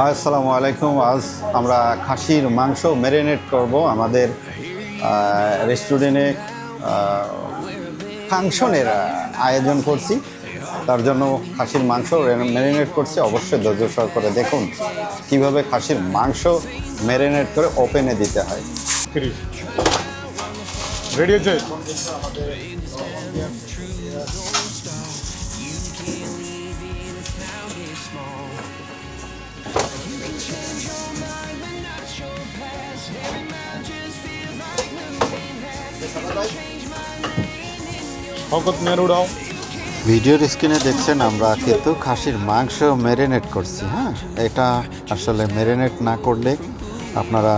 আসসালামু আলাইকুম। আজ আমরা খাসির মাংস ম্যারিনেট করব আমাদের রেস্টুরেন্টে ফাংশনের আয়োজন করছি। তার জন্য খাসির মাংস ম্যারিনেট করছি। অবশ্যই ধৈর্য সহকারে দেখুন কিভাবে খাসির মাংস ম্যারিনেট করে ওপেনে দিতে হয়। রেডি আছে? ভিডিওর স্ক্রিনে দেখছেন আমরা কিন্তু খাসির মাংস ম্যারিনেট করছি। হ্যাঁ, এটা আসলে ম্যারিনেট না করলে আপনারা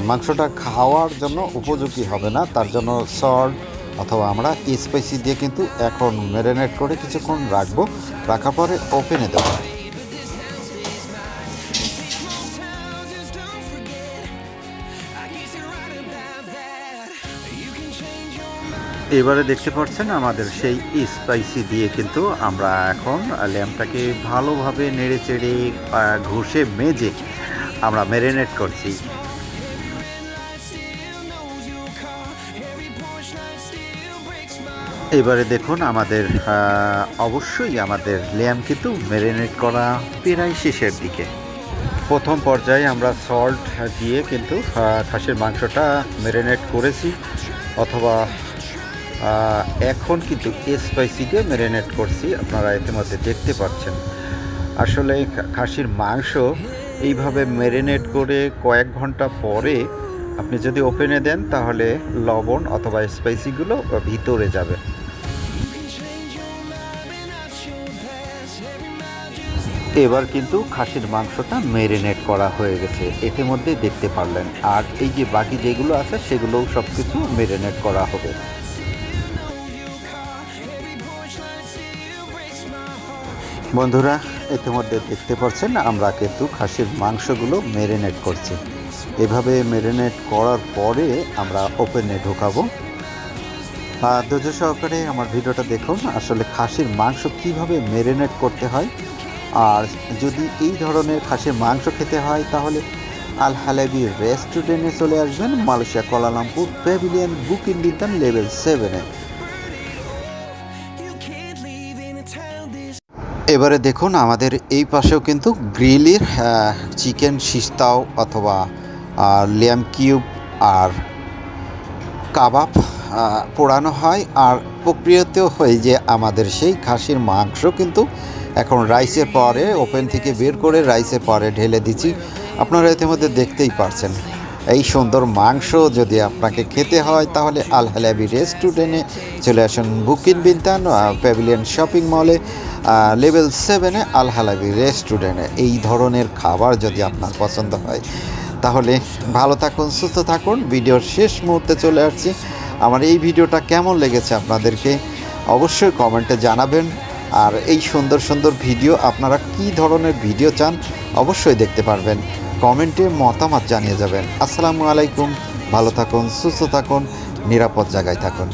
মাংসটা খাওয়ার জন্য উপযোগী হবে না। তার জন্য সল্ট অথবা আমরা স্পাইসি দিয়ে কিন্তু এখন ম্যারিনেট করে কিছুক্ষণ রাখবো। রাখার পরে ওপেনে দেবো। এবারে দেখতে পাচ্ছেন আমাদের সেই স্পাইসি দিয়ে কিন্তু আমরা এখন ল্যাম্পটাকে ভালোভাবে নেড়ে চেড়ে ঘষে মেজে আমরা ম্যারিনেট করছি। এবারে দেখুন আমাদের অবশ্যই আমাদের ল্যাম্প কিন্তু ম্যারিনেট করা প্রায় শেষের দিকে। প্রথম পর্যায়ে আমরা সল্ট দিয়ে কিন্তু খাসির মাংসটা ম্যারিনেট করেছি, অথবা এখন কিন্তু স্পাইসি দিয়ে ম্যারিনেট করছি। আপনারা ইতিমধ্যে দেখতে পাচ্ছেন আসলে খাসির মাংস এইভাবে ম্যারিনেট করে কয়েক ঘন্টা পরে আপনি যদি ওপেনে দেন তাহলে লবণ অথবা স্পাইসিগুলো ভিতরে যাবে। এবার কিন্তু খাসির মাংসটা ম্যারিনেট করা হয়ে গেছে, ইতিমধ্যে দেখতে পারলেন। আর এই যে বাকি যেগুলো আছে সেগুলোও সব কিছু ম্যারিনেট করা হবে। বন্ধুরা, ইতিমধ্যে দেখতে পাচ্ছেন আমরা কিন্তু খাসির মাংসগুলো ম্যারিনেট করছি। এভাবে ম্যারিনেট করার পরে আমরা ওপেনে ঢোকাবো। ধৈর্য সহকারে আমার ভিডিওটা দেখুন আসলে খাসির মাংস কিভাবে ম্যারিনেট করতে হয়। আর যদি এই ধরনের খাসির মাংস খেতে হয় তাহলে আল হালাবি রেস্টুরেন্টে চলে আসবেন, মালয়েশিয়া কুয়ালালামপুর প্যাভিলিয়ন বুকিং বিতান লেভেল 7-এ। এবারে দেখুন আমাদের এই পাশেও কিন্তু গ্রিলের চিকেন শিস্তাও অথবা ল্যাম্ব কিউব আর কাবাব পোড়ানো হয়। আর প্রক্রিয়াতেও হয় যে আমাদের সেই খাসির মাংস কিন্তু এখন রাইসের পরে ওপেন থেকে বের করে রাইসের পরে ঢেলে দিচ্ছি। আপনারা ইতিমধ্যে দেখতেই পারছেন। এই সুন্দর মাংস যদি আপনাকে খেতে হয় তাহলে আল হালাবি রেস্টুরেন্টে চলে আসুন, বুকিং বিনতান প্যাভিলিয়ন শপিং মলে লেভেল 7-এ আল হালাবি রেস্টুরেন্টে। এই ধরনের খাবার যদি আপনার পছন্দ হয় তাহলে ভালো থাকুন, সুস্থ থাকুন। ভিডিওর শেষ মুহূর্তে চলে আসছি। আমার এই ভিডিওটা কেমন লেগেছে আপনাদেরকে অবশ্যই কমেন্টে জানাবেন। আর এই সুন্দর সুন্দর ভিডিও আপনারা কি ধরনের ভিডিও চান অবশ্যই দেখতে পারবেন, কমেন্টে মতামত জানিয়ে যাবেন। আসসালামু আলাইকুম, ভালো থাকুন, সুস্থ থাকুন, নিরাপদ জায়গায় থাকুন।